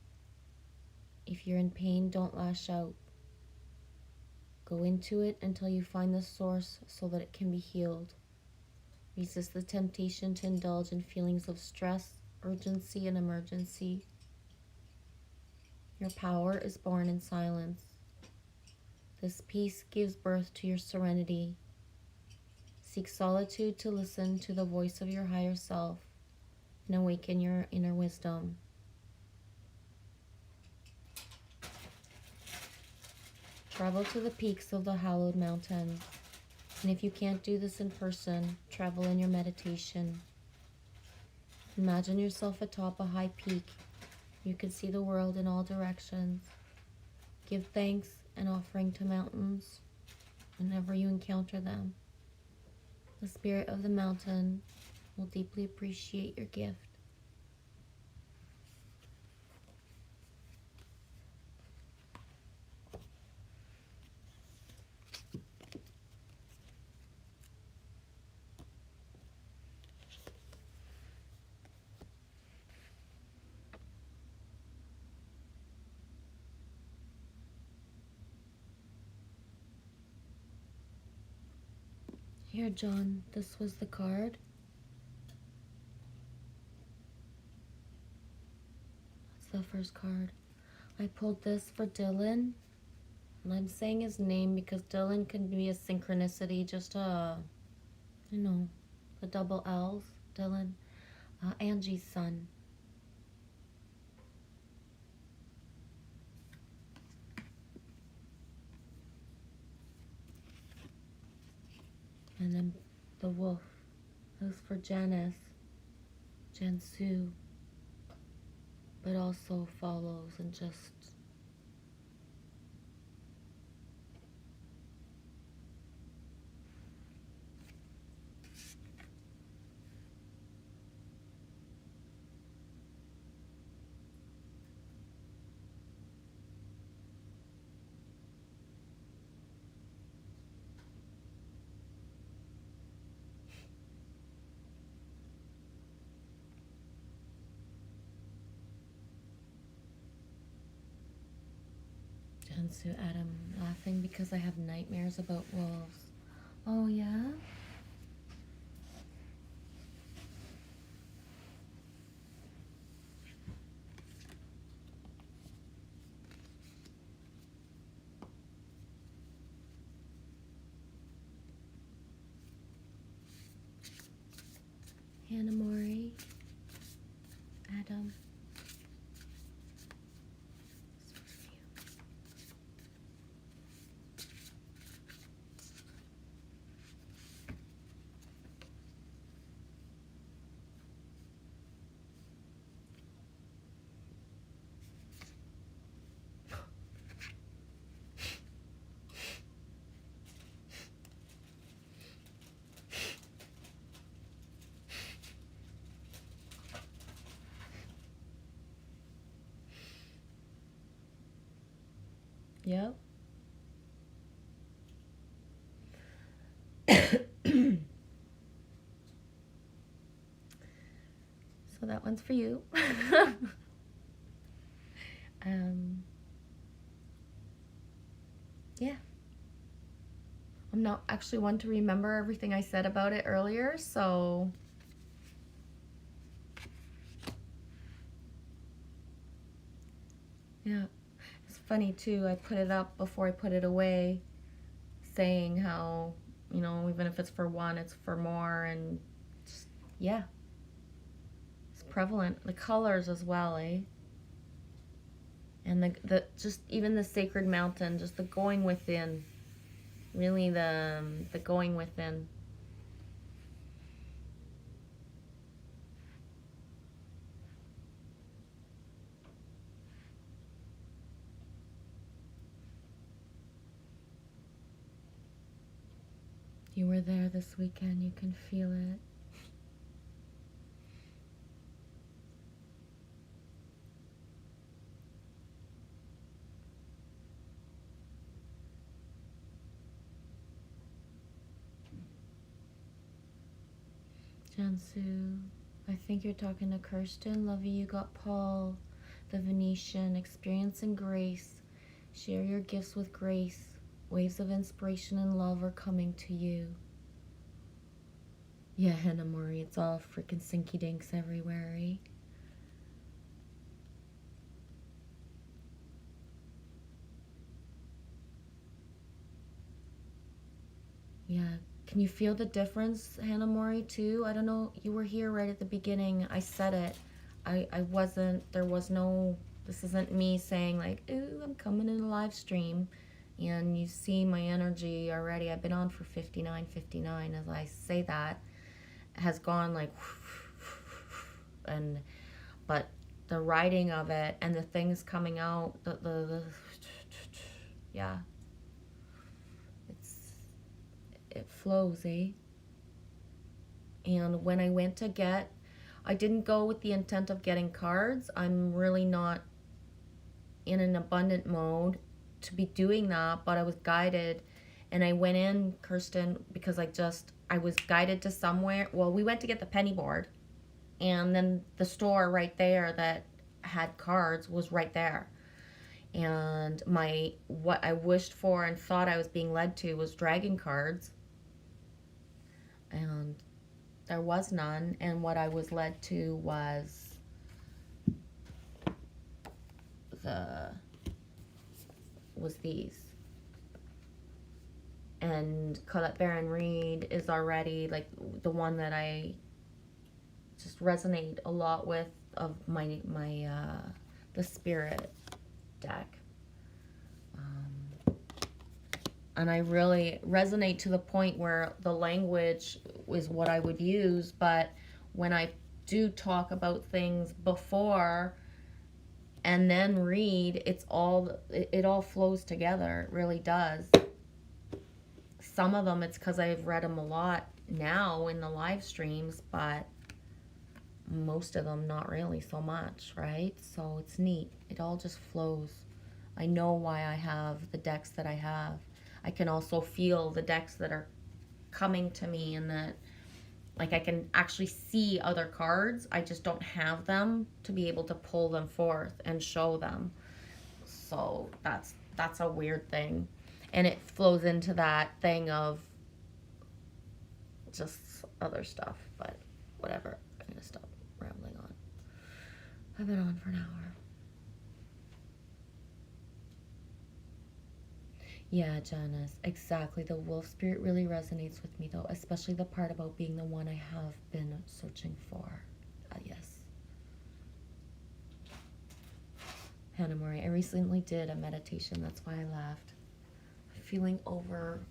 If you're in pain, don't lash out. Go into it until you find the source so that it can be healed. Resist the temptation to indulge in feelings of stress, urgency, and emergency. Your power is born in silence. This peace gives birth to your serenity. Seek solitude to listen to the voice of your higher self and awaken your inner wisdom. Travel to the peaks of the hallowed mountains. And if you can't do this in person, travel in your meditation. Imagine yourself atop a high peak. You can see the world in all directions. Give thanks and offering to mountains whenever you encounter them. The spirit of the mountain will deeply appreciate your gift. Here, John, this was the card. That's the first card. I pulled this for Dylan. And I'm saying his name because Dylan can be a synchronicity, just the double L's. Dylan, Angie's son. And then the wolf. That was for Janice, Jansu, but also follows and just Jansu, Adam, laughing because I have nightmares about wolves. Oh, yeah? Hannah Mori, Adam. Yep. So that one's for you. Yeah. I'm not actually one to remember everything I said about it earlier, so yeah. It's funny too, I put it up before I put it away, saying how, you know, even if it's for one, it's for more, and just, yeah. It's prevalent. The colors as well, eh? And the just even the sacred mountain, just the going within. Really the going within. You were there this weekend, you can feel it. Jansu, I think you're talking to Kirsten. Lovey, you got Paul, the Venetian, experience and grace. Share your gifts with grace. Waves of inspiration and love are coming to you. Yeah, Hannah Mori, it's all freaking sinky dinks everywhere, eh? Yeah. Can you feel the difference, Hannah Mori, too? I don't know. You were here right at the beginning. I said it. I wasn't, there was no, this isn't me saying like, ooh, I'm coming in a live stream. And you see my energy already. I've been on for 59 as I say that. Has gone like, and, but the writing of it and the things coming out, the yeah. It flows, eh? And when I went to get, I didn't go with the intent of getting cards. I'm really not in an abundant mode to be doing that, but I was guided, and I went in, Kirsten, because I was guided to somewhere. Well, we went to get the penny board, and then the store right there that had cards was right there. And what I wished for and thought I was being led to was dragon cards, and there was none. And what I was led to was these. And Colette Baron Reed is already like the one that I just resonate a lot with, of my the spirit deck. And I really resonate to the point where the language is what I would use, but when I do talk about things before and then read, it all flows together. It really does. Some of them, it's because I've read them a lot now in the live streams, but most of them not really so much, right? So it's neat. It all just flows. I know why I have the decks that I have. I can also feel the decks that are coming to me, and that, like, I can actually see other cards. I just don't have them to be able to pull them forth and show them. So that's that's a weird thing. And it flows into that thing of just other stuff, but whatever. I'm gonna stop rambling on. I've been on for an hour. Yeah, Janice, exactly. The wolf spirit really resonates with me, though, especially the part about being the one I have been searching for. Yes. Hannah Murray, I recently did a meditation. That's why I laughed. Feeling overpowered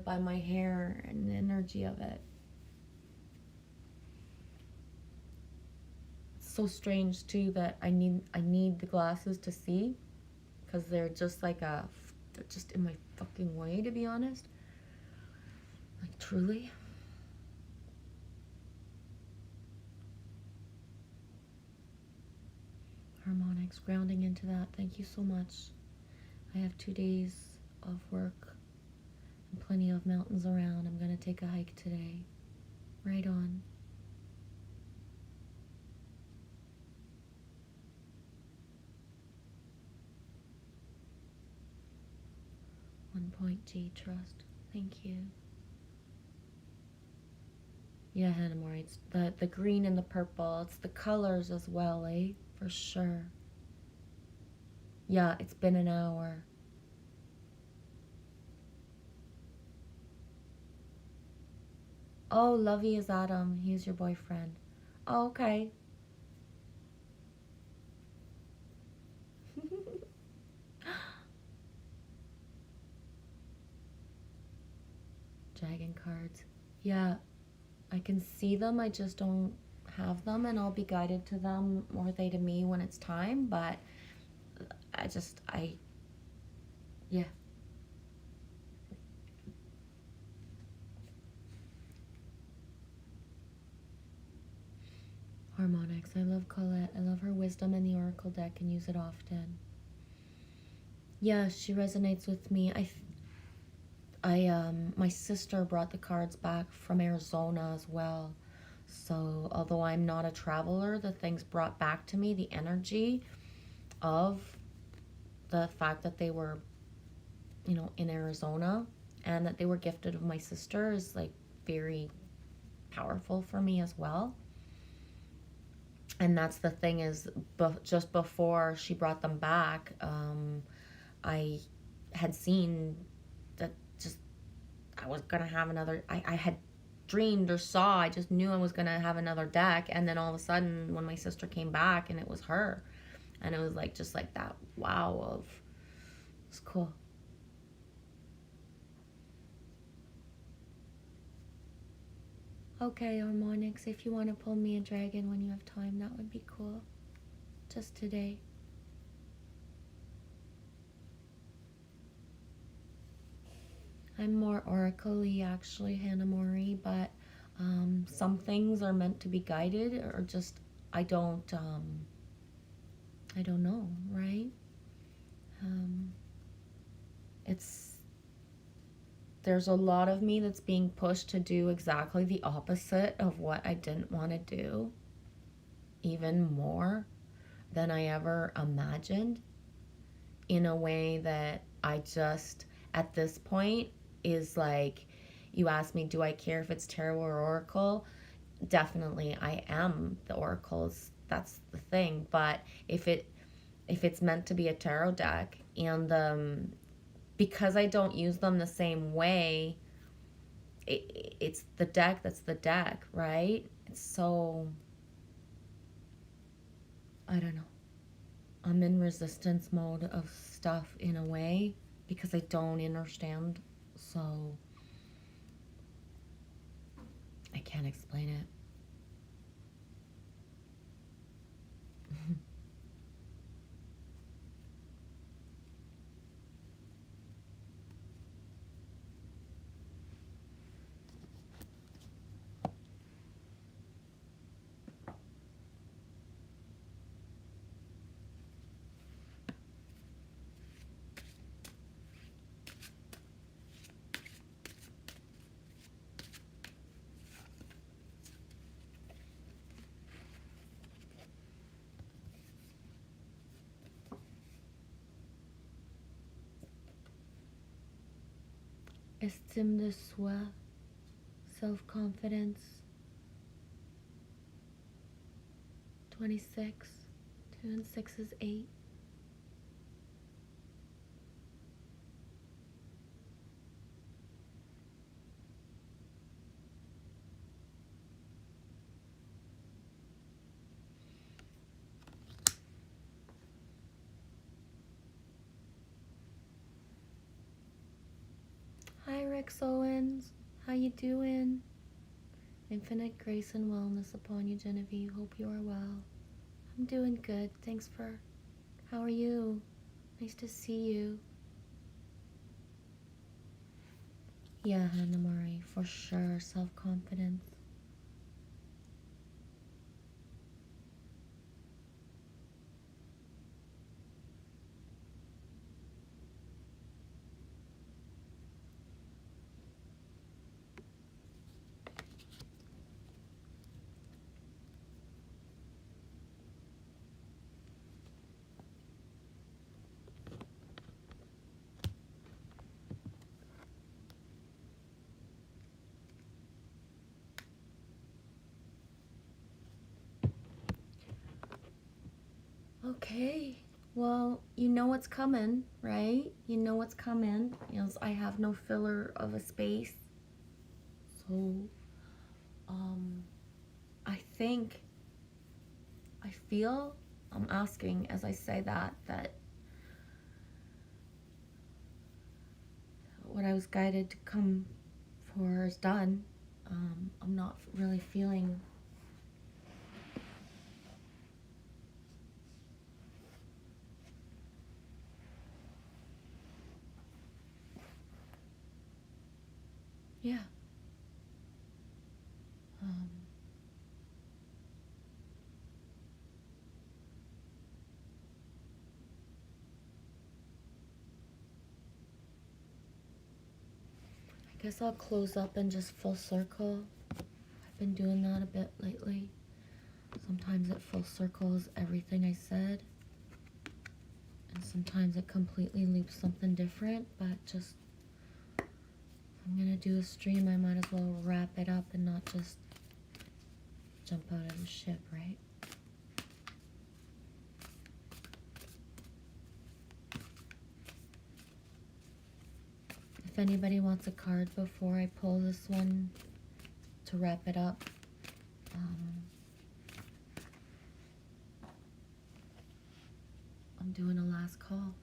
by my hair and the energy of it. It's so strange too that I need the glasses to see, because they're just they're just in my fucking way, to be honest. Like, truly. Harmonics, grounding into that. Thank you so much. I have 2 days of work and plenty of mountains around. I'm gonna take a hike today. Right on. One point G, trust. Thank you. Yeah, Hannah Mori, it's the green and the purple. It's the colors as well, eh? For sure. Yeah, it's been an hour. Oh, Lovey is Adam. He's your boyfriend. Oh, okay. Dragon cards. Yeah, I can see them. I just don't have them, and I'll be guided to them, or they to me when it's time. But yeah. Harmonics. I love Colette. I love her wisdom in the Oracle deck and use it often. Yeah, she resonates with me. My sister brought the cards back from Arizona as well. So although I'm not a traveler, the things brought back to me the energy of the fact that they were, in Arizona, and that they were gifted of my sister is like very powerful for me as well. And that's the thing is, just before she brought them back, I had seen that just I was gonna have another. I had dreamed or saw. I just knew I was gonna have another deck, and then all of a sudden, when my sister came back, and it was her, and it was like just like that. Wow, of it's cool. Okay, Harmonics, if you want to pull me a dragon when you have time, that would be cool. Just today. I'm more oracle-y, actually, Hannah Mori, but some things are meant to be guided, or just I don't know, right? There's a lot of me that's being pushed to do exactly the opposite of what I didn't want to do, even more than I ever imagined, in a way that I just, at this point, is like, you ask me, do I care if it's tarot or oracle? Definitely, I am the oracles. That's the thing. But if it's meant to be a tarot deck, and because I don't use them the same way, it's the deck that's the deck, right? It's so, I don't know. I'm in resistance mode of stuff in a way because I don't understand. So I can't explain it. estime de soi, self-confidence. 26. 2 and 6 is 8. Hi Rex Owens, how you doing? Infinite grace and wellness upon you, Genevieve. Hope you are well. I'm doing good. Thanks for. How are you? Nice to see you. Yeah, Hannah Murray, for sure. Self-confidence. Okay, well, you know what's coming, right? You know what's coming. Yes, I have no filler of a space. So, I feel, I'm asking as I say that what I was guided to come for is done. I'm not really feeling yeah. Um, I guess I'll close up and just full circle. I've been doing that a bit lately. Sometimes it full circles everything I said, and sometimes it completely leaves something different, but just if I'm gonna do a stream, I might as well wrap it up and not just jump out of the ship, right? If anybody wants a card before I pull this one to wrap it up, I'm doing a last call.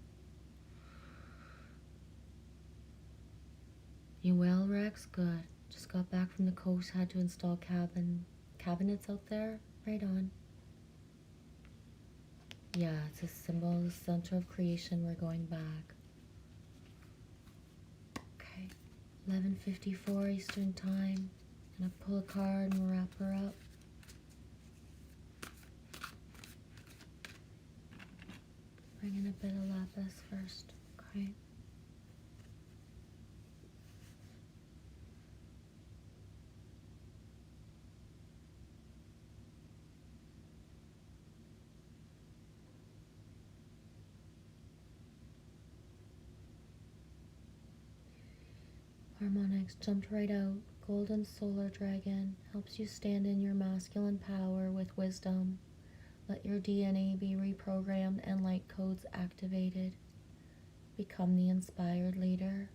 You well, Rex? Good. Just got back from the coast, had to install cabinets out there. Right on. Yeah, it's a symbol, the center of creation. We're going back. Okay, 11:54 Eastern Time. Gonna pull a card and we'll wrap her up. Bring in a bit of lapis first. Okay. Harmonics jumped right out. Golden Solar Dragon helps you stand in your masculine power with wisdom. Let your DNA be reprogrammed and light codes activated. Become the inspired leader.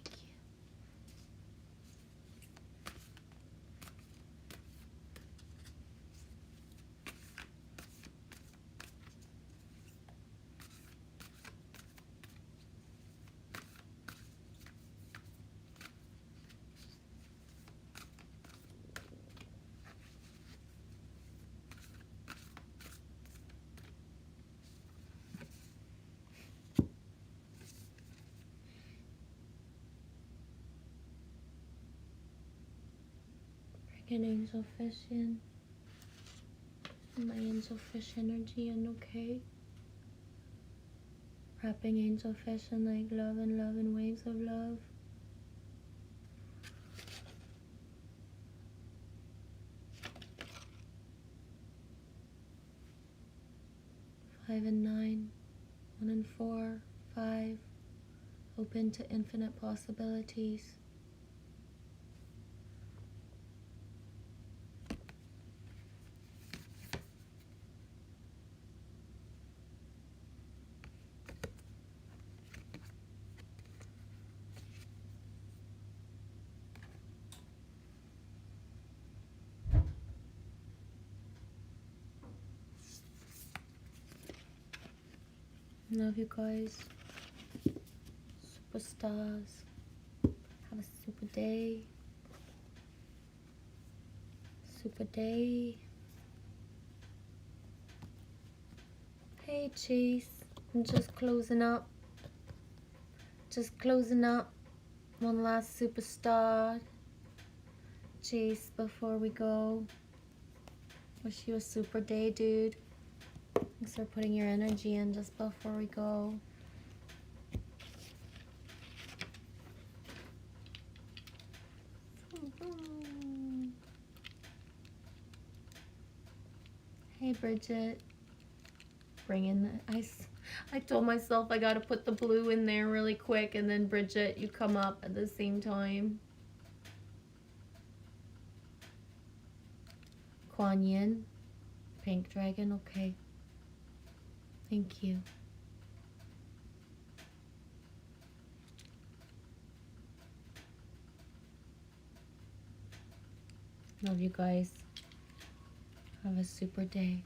Thank you. Bring an angel fish in. My angel fish energy in, okay? Wrapping angel fish in like love and waves of love. 5 and 9, 1 and 4, 5. Open to infinite possibilities. Love you guys. Superstars. Have a super day. Super day. Hey Chase. I'm just closing up. Just closing up. One last superstar. Chase, before we go. Wish you a super day, dude. Thanks for putting your energy in just before we go. Hey, Bridget. Bring in the ice. I told myself I gotta put the blue in there really quick, and then Bridget, you come up at the same time. Kuan Yin. Pink dragon, okay. Thank you. Love you guys. Have a super day.